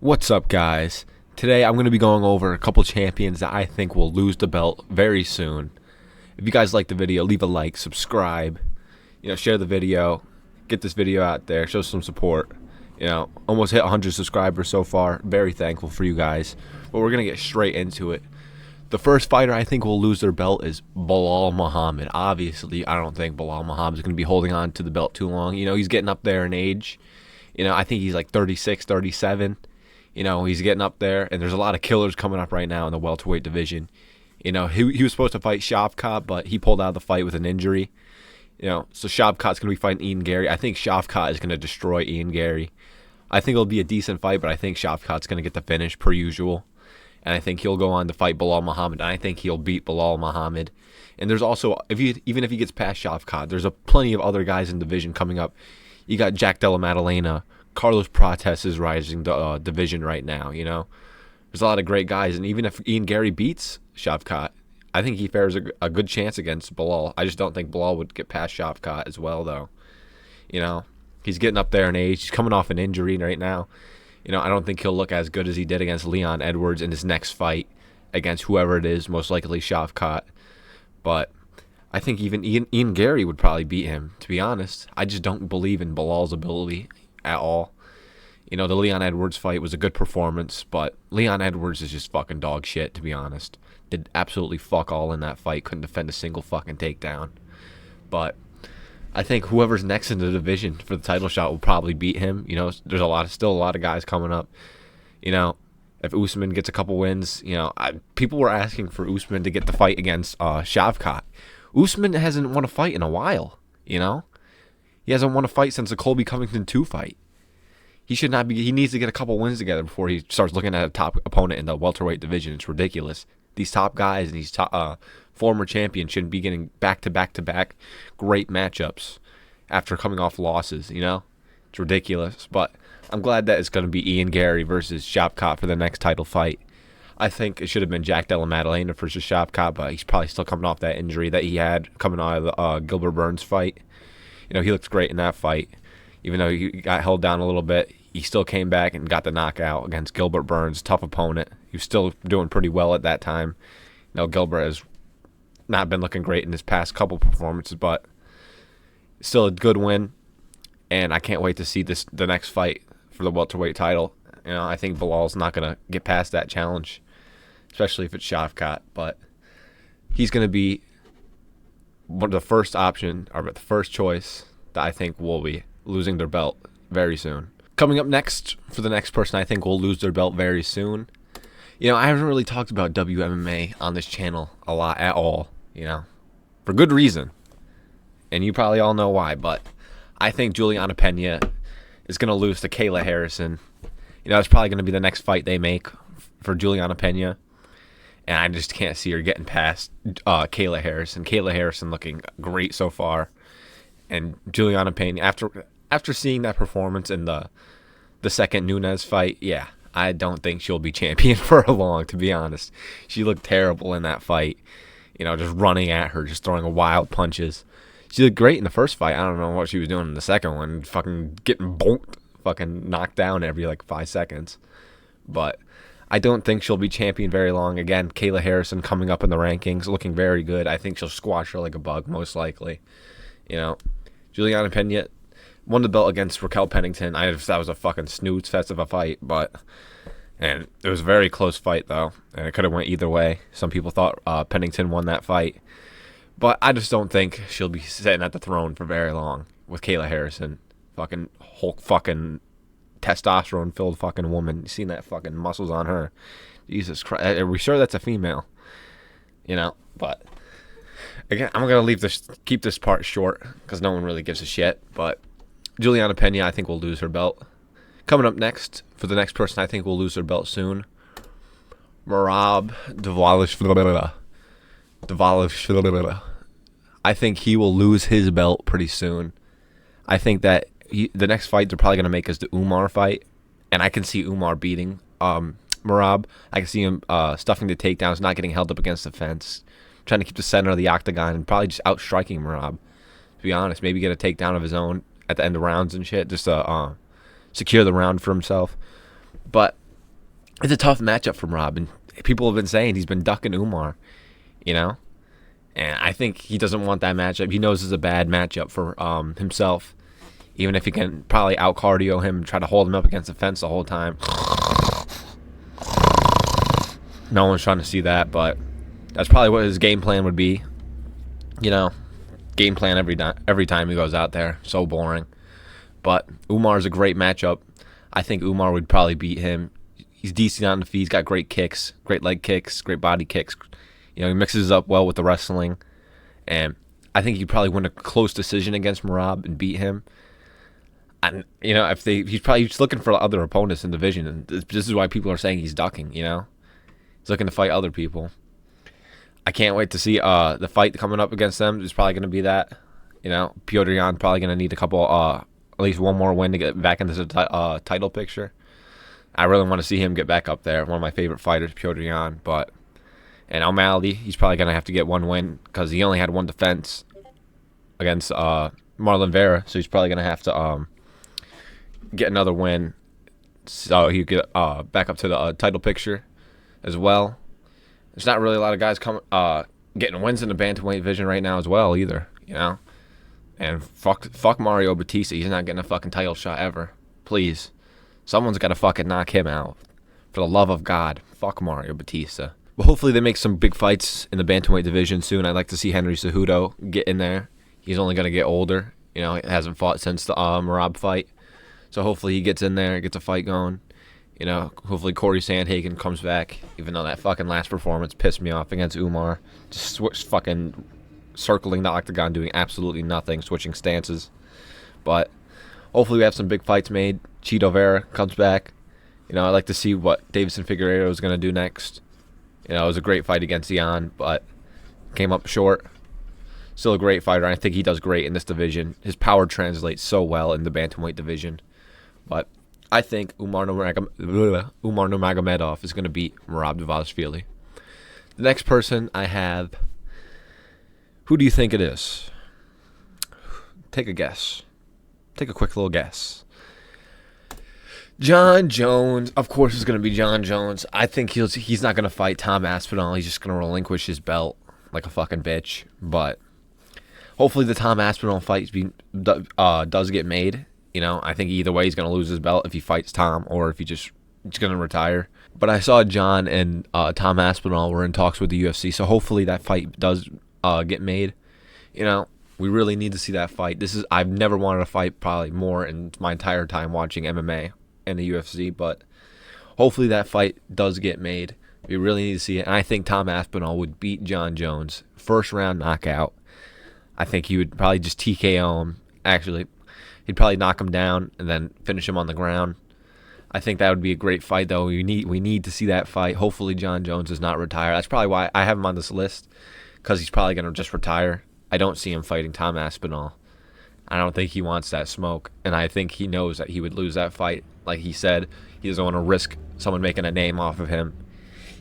What's up, guys? Today I'm going to be going over a couple champions that I think will lose the belt very soon. If you guys like the video, leave a like, subscribe, share the video, get this video out there, show some support. Almost hit 100 subscribers so far. Very thankful for you guys. But we're going to get straight into it. The first fighter I think will lose their belt is Belal Muhammad. Obviously, I don't think Belal Muhammad is going to be holding on to the belt too long. He's getting up there in age. I think he's like 36, 37. He's getting up there, and there's a lot of killers coming up right now in the welterweight division. He was supposed to fight Shavkat, but he pulled out of the fight with an injury. So Shavkat's going to be fighting Ian Gary. I think Shavkat is going to destroy Ian Gary. I think it'll be a decent fight, but I think Shavkat's going to get the finish per usual. And I think he'll go on to fight Belal Muhammad, and I think he'll beat Belal Muhammad. And there's also, even if he gets past Shavkat, there's plenty of other guys in the division coming up. You got Jack Della Maddalena. Carlos Prates is rising the division right now, There's a lot of great guys, and even if Ian Gary beats Shavkat, I think he fares a good chance against Belal. I just don't think Belal would get past Shavkat as well, though. He's getting up there in age. He's coming off an injury right now. I don't think he'll look as good as he did against Leon Edwards in his next fight against whoever it is, most likely Shavkat. But I think even Ian Gary would probably beat him, to be honest. I just don't believe in Belal's ability at all. The Leon Edwards fight was a good performance, but Leon Edwards is just fucking dog shit, to be honest. Did absolutely fuck all in that fight. Couldn't defend a single fucking takedown. But I think whoever's next in the division for the title shot will probably beat him. There's still a lot of guys coming up. If Usman gets a couple wins, people were asking for Usman to get the fight against Shavkat. Usman hasn't won a fight in a while, He hasn't won a fight since the Colby Covington 2 fight. He needs to get a couple wins together before he starts looking at a top opponent in the welterweight division. It's ridiculous. These top guys and these top, former champions shouldn't be getting back-to-back great matchups after coming off losses, It's ridiculous. But I'm glad that it's going to be Ian Gary versus Shavkat for the next title fight. I think it should have been Jack Della Maddalena versus Shavkat, but he's probably still coming off that injury that he had coming out of the Gilbert Burns fight. He looked great in that fight. Even though he got held down a little bit, he still came back and got the knockout against Gilbert Burns, tough opponent. He was still doing pretty well at that time. Gilbert has not been looking great in his past couple performances, but still a good win. And I can't wait to see the next fight for the welterweight title. I think Belal's not going to get past that challenge, especially if it's Shavkat. But he's going to be one of the first option, or the first choice that I think will be losing their belt very soon. Coming up next, for the next person I think will lose their belt very soon. I haven't really talked about WMMA on this channel a lot at all, for good reason. And you probably all know why, but I think Juliana Pena is going to lose to Kayla Harrison. It's probably going to be the next fight they make for Juliana Pena. And I just can't see her getting past Kayla Harrison. Kayla Harrison looking great so far. And Juliana Pena, after seeing that performance in the second Nunes fight, yeah, I don't think she'll be champion for long, to be honest. She looked terrible in that fight. Just running at her, just throwing wild punches. She looked great in the first fight. I don't know what she was doing in the second one. Fucking getting bonked, fucking knocked down every 5 seconds. But I don't think she'll be champion very long. Again, Kayla Harrison coming up in the rankings, looking very good. I think she'll squash her like a bug, most likely. Juliana Pena won the belt against Raquel Pennington. That was a fucking snooze fest of a fight, and it was a very close fight, though, and it could have went either way. Some people thought Pennington won that fight, but I just don't think she'll be sitting at the throne for very long with Kayla Harrison. Fucking Hulk fucking testosterone-filled fucking woman. You seen that fucking muscles on her. Jesus Christ. Are we sure that's a female? But again, I'm going to keep this part short because no one really gives a shit, but Juliana Pena, I think, will lose her belt. Coming up next, for the next person I think will lose their belt soon, Merab Dvalishvili. I think he will lose his belt pretty soon. I think that the next fight they're probably going to make is the Umar fight, and I can see Umar beating Merab. I can see him stuffing the takedowns, not getting held up against the fence, trying to keep the center of the octagon, and probably just outstriking Merab, to be honest. Maybe get a takedown of his own at the end of rounds and shit, just to secure the round for himself. But it's a tough matchup for Rob, and people have been saying he's been ducking Umar, you know? And I think he doesn't want that matchup. He knows it's a bad matchup for himself, even if he can probably out-cardio him and try to hold him up against the fence the whole time. No one's trying to see that, but that's probably what his game plan would be. You know, game plan every time he goes out there. So boring. But Umar's a great matchup. I think Umar would probably beat him. He's decent on the feet. He's got great kicks, great leg kicks, great body kicks. You know, he mixes up well with the wrestling. And I think he'd probably win a close decision against Merab and beat him. And, you know, he's probably just looking for other opponents in the division. And this is why people are saying he's ducking, you know. He's looking to fight other people. I can't wait to see the fight coming up against them. It's probably going to be that. You know, Petr Yan probably going to need a couple, at least one more win to get back into the title picture. I really want to see him get back up there. One of my favorite fighters, Petr Yan. And O'Malley, he's probably going to have to get one win because he only had one defense against Marlon Vera. So he's probably going to have to get another win so he could get back up to the title picture as well. There's not really a lot of guys getting wins in the bantamweight division right now as well either, you know. And fuck Mario Batista. He's not getting a fucking title shot ever. Please. Someone's got to fucking knock him out. For the love of God. Fuck Mario Batista. But hopefully they make some big fights in the bantamweight division soon. I'd like to see Henry Cejudo get in there. He's only going to get older. You know, he hasn't fought since the Merab fight. So hopefully he gets in there, gets a fight going. You know, hopefully Corey Sandhagen comes back, even though that fucking last performance pissed me off against Umar. Just fucking circling the octagon, doing absolutely nothing, switching stances. But hopefully we have some big fights made. Chito Vera comes back. You know, I'd like to see what Davison Figueiredo is going to do next. You know, it was a great fight against Yan, but came up short. Still a great fighter. I think he does great in this division. His power translates so well in the bantamweight division. But I think Umar Nurmagomedov is going to beat Merab Dvalishvili. The next person I have, who do you think it is? Take a guess. Take a quick little guess. Jon Jones, of course, is going to be Jon Jones. I think he's not going to fight Tom Aspinall. He's just going to relinquish his belt like a fucking bitch. But hopefully the Tom Aspinall fight does get made. You know, I think either way he's going to lose his belt if he fights Tom or if he's going to retire. But I saw Jon and Tom Aspinall were in talks with the UFC, so hopefully that fight does get made. You know, we really need to see that fight. I've never wanted to fight probably more in my entire time watching MMA and the UFC, but hopefully that fight does get made. We really need to see it. And I think Tom Aspinall would beat Jon Jones. First round knockout. I think he would probably just TKO him. Actually, he'd probably knock him down and then finish him on the ground. I think that would be a great fight, though. We need to see that fight. Hopefully Jon Jones does not retire. That's probably why I have him on this list, because he's probably going to just retire. I don't see him fighting Tom Aspinall. I don't think he wants that smoke, and I think he knows that he would lose that fight. Like he said, he doesn't want to risk someone making a name off of him.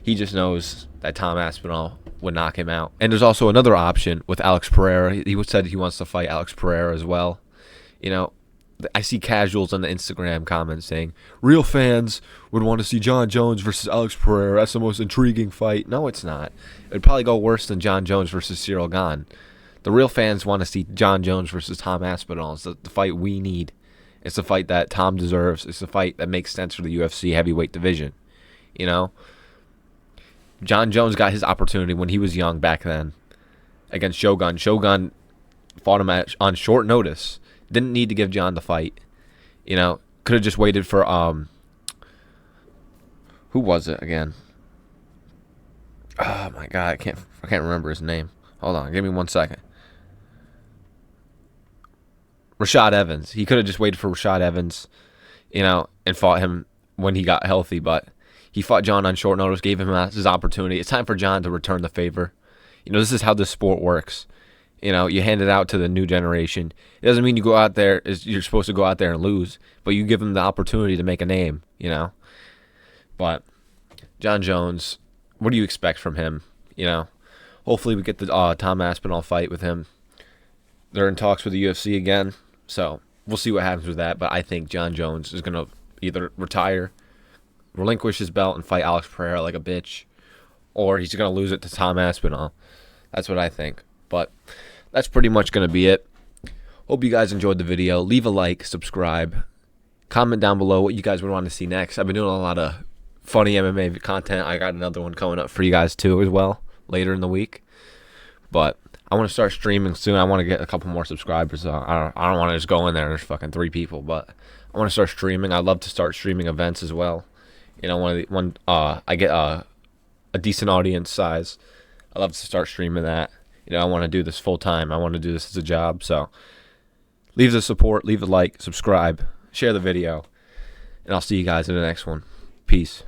He just knows that Tom Aspinall would knock him out. And there's also another option with Alex Pereira. He said he wants to fight Alex Pereira as well. You know, I see casuals on the Instagram comments saying, real fans would want to see Jon Jones versus Alex Pereira. That's the most intriguing fight. No, it's not. It would probably go worse than Jon Jones versus Cyril Gane. The real fans want to see Jon Jones versus Tom Aspinall. It's the fight we need. It's the fight that Tom deserves. It's the fight that makes sense for the UFC heavyweight division. You know? Jon Jones got his opportunity when he was young back then against Shogun. Shogun fought him on short notice. Didn't need to give Jon the fight. You know? Could have just waited for, who was it again? Oh my God, I can't remember his name. Hold on, give me 1 second. Rashad Evans. He could have just waited for Rashad Evans, you know, and fought him when he got healthy, but he fought Jon on short notice, gave him his opportunity. It's time for Jon to return the favor. You know, this is how this sport works. You know, you hand it out to the new generation. It doesn't mean you go out there, you're supposed to go out there and lose, but you give them the opportunity to make a name, you know. But Jon Jones, what do you expect from him, you know? Hopefully we get the Tom Aspinall fight with him. They're in talks with the UFC again, so we'll see what happens with that. But I think Jon Jones is going to either retire relinquish his belt and fight Alex Pereira like a bitch, or he's going to lose it to Tom Aspinall. That's what I think. But that's pretty much going to be it. Hope you guys enjoyed the video. Leave a like, subscribe, comment down below what you guys would want to see next. I've been doing a lot of funny MMA content. I got another one coming up for you guys too as well later in the week. But I want to start streaming soon. I want to get a couple more subscribers. I don't want to just go in there and there's fucking 3 people, but I want to start streaming. I'd love to start streaming events as well. You know, when I get a decent audience size, I love to start streaming that. You know, I want to do this full time. I want to do this as a job. So leave the support, leave a like, subscribe, share the video, and I'll see you guys in the next one. Peace.